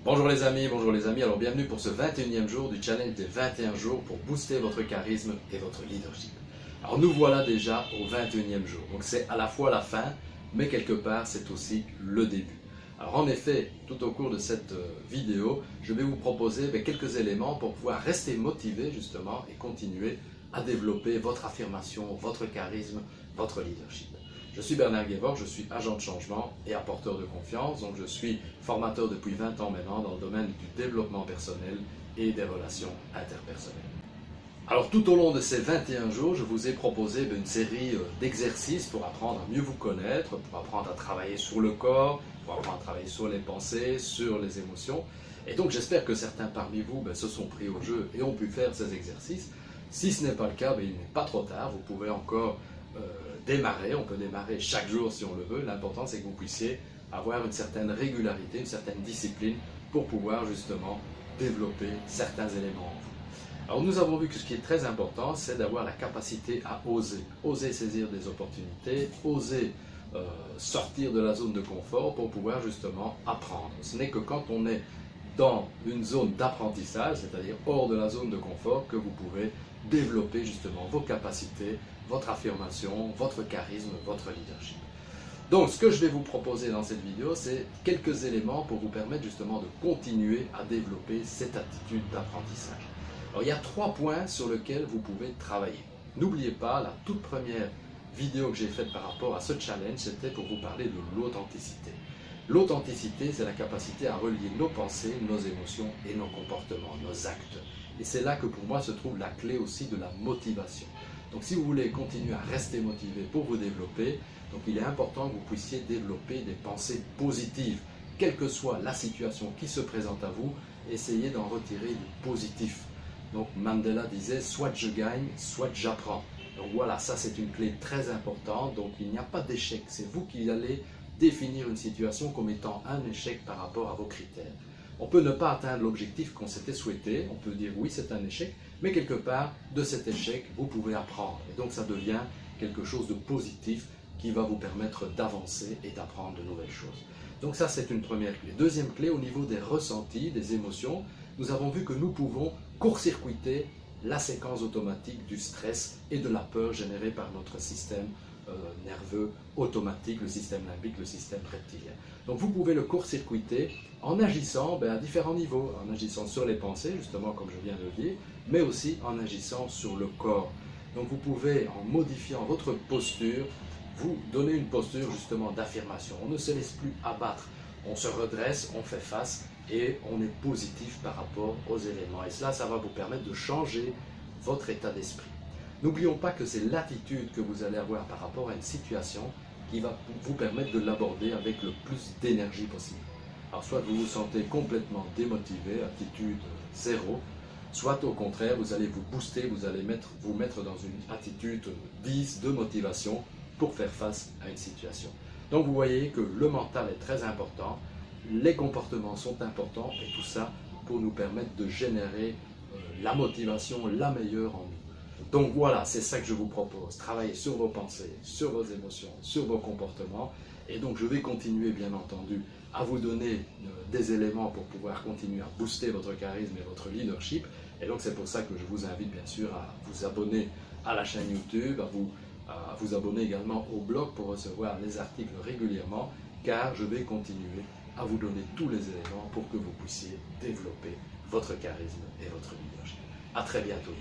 Bonjour les amis, alors bienvenue pour ce 21e jour du challenge des 21 jours pour booster votre charisme et votre leadership. Alors nous voilà déjà au 21e jour, donc c'est à la fois la fin, mais quelque part c'est aussi le début. Alors en effet, tout au cours de cette vidéo, je vais vous proposer quelques éléments pour pouvoir rester motivé justement et continuer à développer votre affirmation, votre charisme, votre leadership. Je suis Bernard Guévor, je suis agent de changement et apporteur de confiance, donc je suis formateur depuis 20 ans maintenant dans le domaine du développement personnel et des relations interpersonnelles. Alors tout au long de ces 21 jours, je vous ai proposé une série d'exercices pour apprendre à mieux vous connaître, pour apprendre à travailler sur le corps, pour apprendre à travailler sur les pensées, sur les émotions. Et donc j'espère que certains parmi vous se sont pris au jeu et ont pu faire ces exercices. Si ce n'est pas le cas, il n'est pas trop tard, vous pouvez encore démarrer, on peut démarrer chaque jour si on le veut. L'important c'est que vous puissiez avoir une certaine régularité, une certaine discipline pour pouvoir justement développer certains éléments en vous. Alors nous avons vu que ce qui est très important, c'est d'avoir la capacité à oser saisir des opportunités, oser sortir de la zone de confort pour pouvoir justement apprendre. Ce n'est que quand on est dans une zone d'apprentissage, c'est-à-dire hors de la zone de confort, que vous pouvez développer justement vos capacités, votre affirmation, votre charisme, votre leadership. Donc ce que je vais vous proposer dans cette vidéo, c'est quelques éléments pour vous permettre justement de continuer à développer cette attitude d'apprentissage. Alors il y a 3 points sur lesquels vous pouvez travailler. N'oubliez pas, la toute première vidéo que j'ai faite par rapport à ce challenge, c'était pour vous parler de l'authenticité. L'authenticité, c'est la capacité à relier nos pensées, nos émotions et nos comportements, nos actes. Et c'est là que pour moi se trouve la clé aussi de la motivation. Donc si vous voulez continuer à rester motivé pour vous développer, donc il est important que vous puissiez développer des pensées positives. Quelle que soit la situation qui se présente à vous, essayez d'en retirer du positif. Donc Mandela disait, soit je gagne, soit j'apprends. Donc voilà, ça c'est une clé très importante. Donc il n'y a pas d'échec, c'est vous qui allez définir une situation comme étant un échec par rapport à vos critères. On peut ne pas atteindre l'objectif qu'on s'était souhaité, on peut dire oui c'est un échec, mais quelque part de cet échec vous pouvez apprendre. Et donc ça devient quelque chose de positif qui va vous permettre d'avancer et d'apprendre de nouvelles choses. Donc ça c'est une première clé. Deuxième clé, au niveau des ressentis, des émotions, nous avons vu que nous pouvons court-circuiter la séquence automatique du stress et de la peur générée par notre système nerveux automatique, le système limbique, le système reptilien. Donc vous pouvez le court-circuiter en agissant à différents niveaux, en agissant sur les pensées, justement comme je viens de le dire, mais aussi en agissant sur le corps. Donc vous pouvez, en modifiant votre posture, vous donner une posture justement d'affirmation. On ne se laisse plus abattre, on se redresse, on fait face et on est positif par rapport aux éléments. Et cela, ça va vous permettre de changer votre état d'esprit. N'oublions pas que c'est l'attitude que vous allez avoir par rapport à une situation qui va vous permettre de l'aborder avec le plus d'énergie possible. Alors soit vous vous sentez complètement démotivé, attitude zéro, soit au contraire vous allez vous booster, vous allez vous mettre dans une attitude 10 de motivation pour faire face à une situation. Donc vous voyez que le mental est très important, les comportements sont importants et tout ça pour nous permettre de générer la motivation la meilleure en nous. Donc voilà, c'est ça que je vous propose, travailler sur vos pensées, sur vos émotions, sur vos comportements. Et donc je vais continuer bien entendu à vous donner des éléments pour pouvoir continuer à booster votre charisme et votre leadership. Et donc c'est pour ça que je vous invite bien sûr à vous abonner à la chaîne YouTube, à vous abonner également au blog pour recevoir les articles régulièrement, car je vais continuer à vous donner tous les éléments pour que vous puissiez développer votre charisme et votre leadership. À très bientôt.